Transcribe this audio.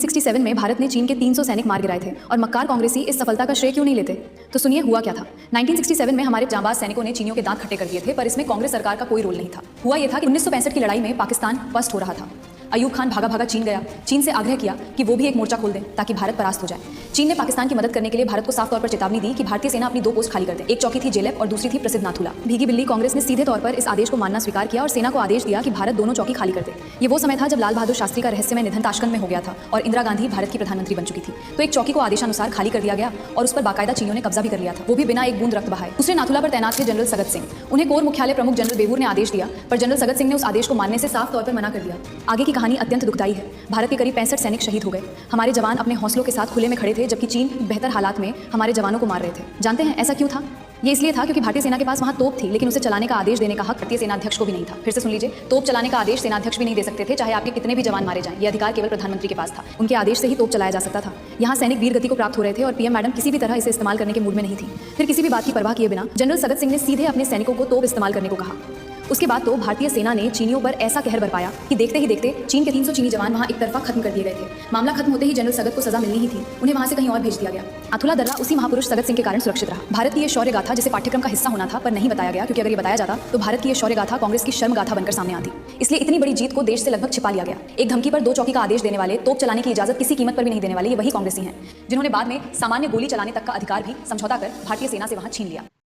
67 में भारत ने चीन के 300 सैनिक मार गिराए थे और मक्कार कांग्रेसी इस सफलता का श्रेय क्यों नहीं लेते। तो सुनिए हुआ क्या था। 1967 में हमारे जांबाज सैनिकों ने चीनियों के दांत खट्टे कर दिए थे, पर इसमें कांग्रेस सरकार का कोई रोल नहीं था। हुआ यह था कि 1965 की लड़ाई में पाकिस्तान पस्त हो रहा था। अयूब खान भागा भागा चीन गया, चीन से आग्रह किया कि वो भी एक मोर्चा खोल दें ताकि भारत परास्त हो जाए। चीन ने पाकिस्तान की मदद करने के लिए भारत को साफ तौर पर चेतावनी दी कि भारतीय सेना अपनी 2 पोस्ट खाली कर दे। एक चौकी थी जेलेप और दूसरी थी प्रसिद्ध नाथुला। भीगी बिल्ली कांग्रेस ने सीधे तौर पर इस आदेश को मानना स्वीकार किया और सेना को आदेश दिया कि भारत दोनों चौकी खाली कर दे। ये वो समय था जब लाल बहादुर शास्त्री का रहस्यमय निधन ताशकंद में हो गया था और इंदिरा गांधी भारत की प्रधानमंत्री बन चुकी थी। तो एक चौकी को आदेशानुसार खाली कर दिया गया और उस पर बाकायदा चीनियों ने कब्जा भी कर लिया था, वो भी बिना एक बूंद रक्त बहाए। दूसरे नाथुला पर तैनात थे जनरल सगत सिंह। उन्हें कोर मुख्यालय प्रमुख जनरल बेवूर ने आदेश दिया, पर जनरल सगत सिंह ने उस आदेश को मानने से साफ तौर पर मना कर दिया। आगे की कहानी अत्यंत दुखदायी है। भारत के करीब 65 सैनिक शहीद हो गए। हमारे जवान अपने हौसलों के साथ खुले में खड़े थे, जबकि चीन बेहतर हालात में हमारे जवानों को मार रहे थे। जानते हैं ऐसा क्यों था? ये इसलिए था क्योंकि भारतीय सेना के पास वहां तोप थी, लेकिन उसे चलाने का आदेश देने का हक भारतीय सेनाध्यक्ष को भी नहीं था। फिर से सुन लीजिए, तोप चलाने का आदेश सेनाध्यक्ष भी नहीं दे सकते थे, चाहे आपके कितने भी जवान मारे जाएं। ये अधिकार केवल प्रधानमंत्री के पास था। उनके आदेश से ही तोप चलाया जा सकता था। यहाँ सैनिक वीर गति को प्राप्त हो रहे थे और पीएम मैडम किसी भी तरह इसे इस्तेमाल करने के मूड में नहीं थी। फिर किसी भी बात की परवाह किए बिना जनरल सगत सिंह ने सीधे अपने सैनिकों को तोप इस्तेमाल करने को कहा। उसके बाद तो भारतीय सेना ने चीनियों पर ऐसा कहर बरपाया कि देखते ही देखते चीन के 300 चीनी जवान वहां एक तरफा खत्म कर दिए गए थे। मामला खत्म होते ही जनरल सगत को सजा मिलनी ही थी, उन्हें वहां से कहीं और भेज दिया गया। अथुला दर्रा उसी महापुरुष सगत सिंह के कारण सुरक्षित रहा। भारत की ये शौर्य गाथा जिसे पाठ्यक्रम का हिस्सा होना था पर नहीं बताया गया, क्योंकि अगर ये बताया जाता तो भारत की ये शौर्य गाथा कांग्रेस की शर्म गाथा बनकर सामने आती। इसलिए इतनी बड़ी जीत को देश से लगभग छिपा लिया गया। एक धमकी पर 2 चौकी का आदेश देने वाले, तोप चलाने की इजाजत किसी कीमत पर भी नहीं देने वाले ये वही कांग्रेसी हैं जिन्होंने बाद में सामान्य गोली चलाने तक का अधिकार भी समझौता कर भारतीय सेना से वहां छीन लिया।